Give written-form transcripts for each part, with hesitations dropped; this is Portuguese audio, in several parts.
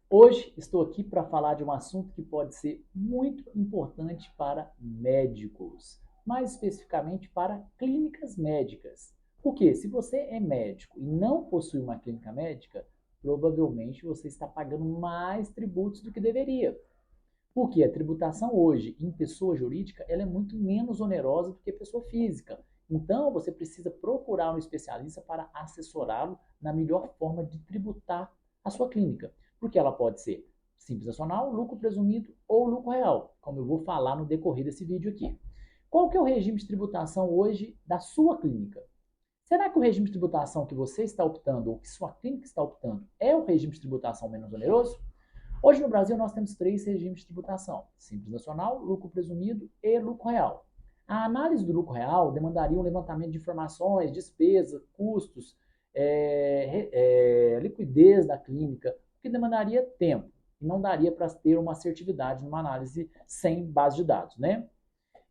Hoje estou aqui para falar de um assunto que pode ser muito importante para médicos, mais especificamente para clínicas médicas. Porque se você é médico e não possui uma clínica médica, provavelmente você está pagando mais tributos do que deveria. Porque a tributação hoje em pessoa jurídica ela é muito menos onerosa do que pessoa física. Então, você precisa procurar um especialista para assessorá-lo na melhor forma de tributar a sua clínica. Porque ela pode ser simples nacional, lucro presumido ou lucro real, como eu vou falar no decorrer desse vídeo aqui. Qual que é o regime de tributação hoje da sua clínica? Será que o regime de tributação que você está optando ou que sua clínica está optando é o regime de tributação menos oneroso? Hoje no Brasil nós temos três regimes de tributação: Simples Nacional, lucro presumido e lucro real. A análise do lucro real demandaria um levantamento de informações, despesas, custos, liquidez da clínica, o que demandaria tempo e não daria para ter uma assertividade numa análise sem base de dados, né?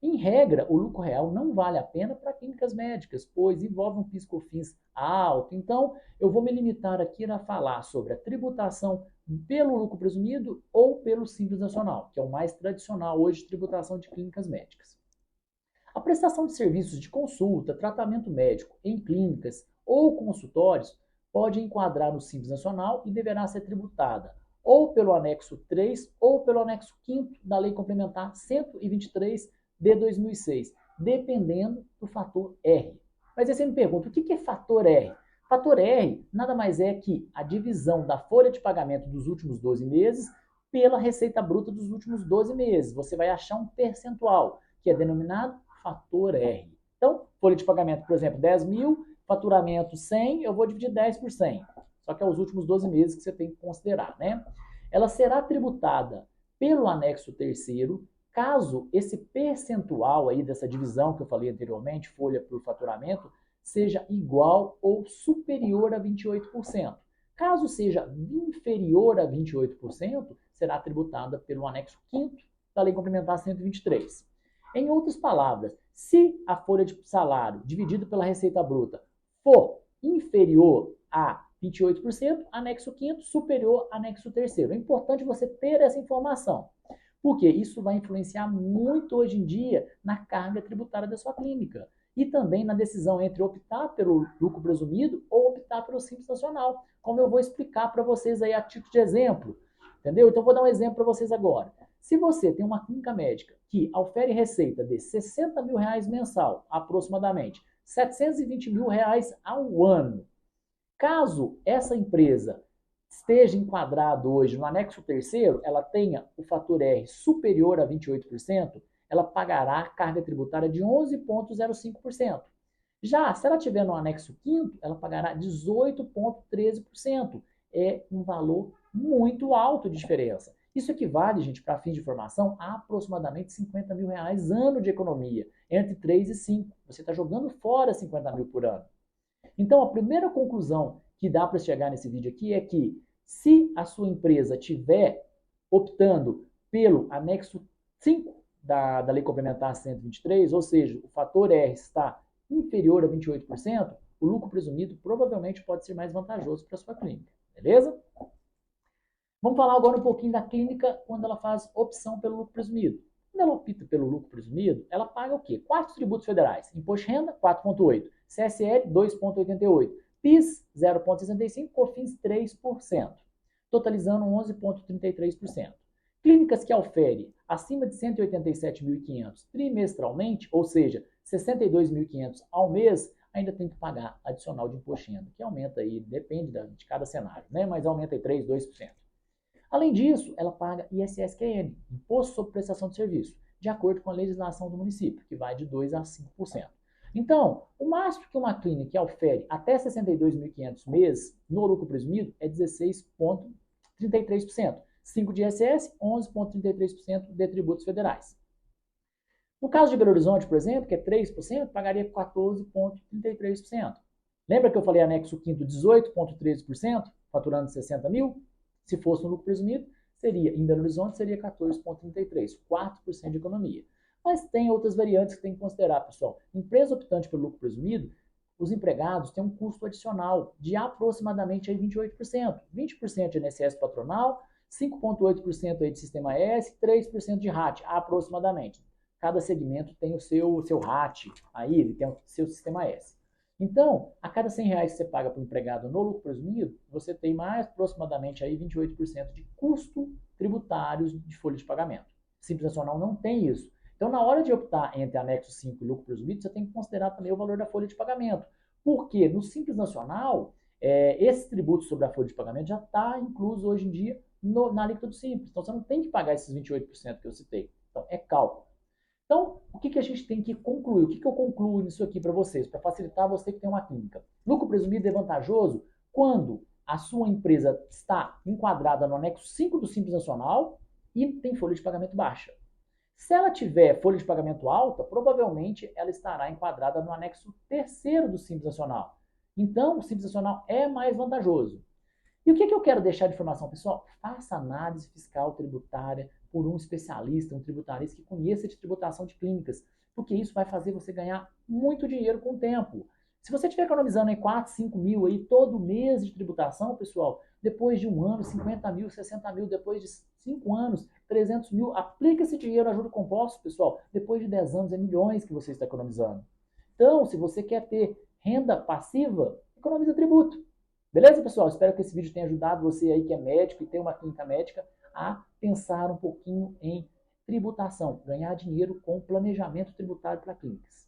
Em regra, o lucro real não vale a pena para clínicas médicas, pois envolve um PIS/COFINS alto. Então, eu vou me limitar aqui a falar sobre a tributação pelo lucro presumido ou pelo Simples Nacional, que é o mais tradicional hoje de tributação de clínicas médicas. A prestação de serviços de consulta, tratamento médico em clínicas ou consultórios pode enquadrar no Simples Nacional e deverá ser tributada ou pelo anexo 3 ou pelo anexo 5º da Lei Complementar 123 de 2006, dependendo do fator R. Mas aí você me pergunta, o que é fator R? Fator R nada mais é que a divisão da folha de pagamento dos últimos 12 meses pela receita bruta dos últimos 12 meses. Você vai achar um percentual, que é denominado fator R. Então, folha de pagamento, por exemplo, 10 mil, faturamento 100, eu vou dividir 10 por 100. Só que é os últimos 12 meses que você tem que considerar, né? Ela será tributada pelo anexo 3º, caso esse percentual aí dessa divisão que eu falei anteriormente, folha por faturamento, seja igual ou superior a 28%. Caso seja inferior a 28%, será tributada pelo anexo 5º da Lei Complementar 123. Em outras palavras, se a folha de salário dividida pela receita bruta for inferior a 28%, anexo 5º, superior anexo 3º. É importante você ter essa informação, porque isso vai influenciar muito hoje em dia na carga tributária da sua clínica e também na decisão entre optar pelo lucro presumido ou optar pelo Simples Nacional, como eu vou explicar para vocês aí a título de exemplo, entendeu? Então, vou dar um exemplo para vocês agora. Se você tem uma clínica médica que ofere receita de R$60 mil mensal, aproximadamente, R$720 mil ao ano, caso essa empresa esteja enquadrado hoje no anexo 3º, ela tenha o fator R superior a 28%, ela pagará a carga tributária de 11,05%. Já, se ela tiver no anexo 5º, ela pagará 18,13%. É um valor muito alto de diferença. Isso equivale, gente, para fins de informação, a aproximadamente R$50 mil ano de economia, entre 3 e 5. Você está jogando fora 50 mil por ano. Então, a primeira conclusão que dá para chegar nesse vídeo aqui é que, se a sua empresa estiver optando pelo anexo 5 da Lei Complementar 123, ou seja, o fator R está inferior a 28%, o lucro presumido provavelmente pode ser mais vantajoso para a sua clínica, beleza? Vamos falar agora um pouquinho da clínica quando ela faz opção pelo lucro presumido. Quando ela opta pelo lucro presumido, ela paga o quê? 4 tributos federais. Imposto de renda, 4,8%. CSL, 2,88%. PIS, 0,65%. COFINS, 3%. Totalizando 11,33%. Clínicas que oferem acima de 187.500 trimestralmente, ou seja, 62.500 ao mês, ainda tem que pagar adicional de imposto de renda, que aumenta aí, depende de cada cenário, né? Mas aumenta aí 3%, 2%. Além disso, ela paga ISSQN, Imposto sobre Prestação de Serviço, de acordo com a legislação do município, que vai de 2% a 5%. Então, o máximo que uma clínica ofere até 62.500 mês no lucro presumido é 16,33%. 5% de ISS, 11,33% de tributos federais. No caso de Belo Horizonte, por exemplo, que é 3%, pagaria 14,33%. Lembra que eu falei anexo 5º 18,13%, faturando 60 mil? Se fosse no lucro presumido, seria, em Belo Horizonte, seria 14,33%, 4% de economia. Mas tem outras variantes que tem que considerar, pessoal. Empresa optante pelo lucro presumido, os empregados têm um custo adicional de aproximadamente aí 28%. 20% de INSS patronal 5,8% aí de Sistema S, 3% de RAT, aproximadamente. Cada segmento tem o seu RAT, aí ele tem o seu Sistema S. Então, a cada R$ 100 que você paga para o empregado no lucro presumido, você tem mais aproximadamente aí 28% de custo tributários de folha de pagamento. Simples Nacional não tem isso. Então, na hora de optar entre anexo 5 e lucro presumido, você tem que considerar também o valor da folha de pagamento. Porque no Simples Nacional, esse tributo sobre a folha de pagamento já está incluso hoje em dia na alíquota do Simples. Então, você não tem que pagar esses 28% que eu citei. Então, é cálculo. Então, o que a gente tem que concluir? O que eu concluo nisso aqui para vocês, para facilitar você que tem uma clínica? Lucro presumido é vantajoso quando a sua empresa está enquadrada no anexo 5 do Simples Nacional e tem folha de pagamento baixa. Se ela tiver folha de pagamento alta, provavelmente ela estará enquadrada no anexo 3º do Simples Nacional. Então, o Simples Nacional é mais vantajoso. E o que eu quero deixar de informação, pessoal? Faça análise fiscal tributária por um especialista, um tributarista que conheça de tributação de clínicas, porque isso vai fazer você ganhar muito dinheiro com o tempo. Se você estiver economizando aí 4, 5 mil aí todo mês de tributação, pessoal, depois de um ano, 50 mil, 60 mil, depois de 5 anos, 300 mil, aplica esse dinheiro a juros compostos, pessoal. Depois de 10 anos é milhões que você está economizando. Então, se você quer ter renda passiva, economiza tributo. Beleza, pessoal? Espero que esse vídeo tenha ajudado você aí que é médico e tem uma clínica médica a pensar um pouquinho em tributação, ganhar dinheiro com planejamento tributário para clínicas.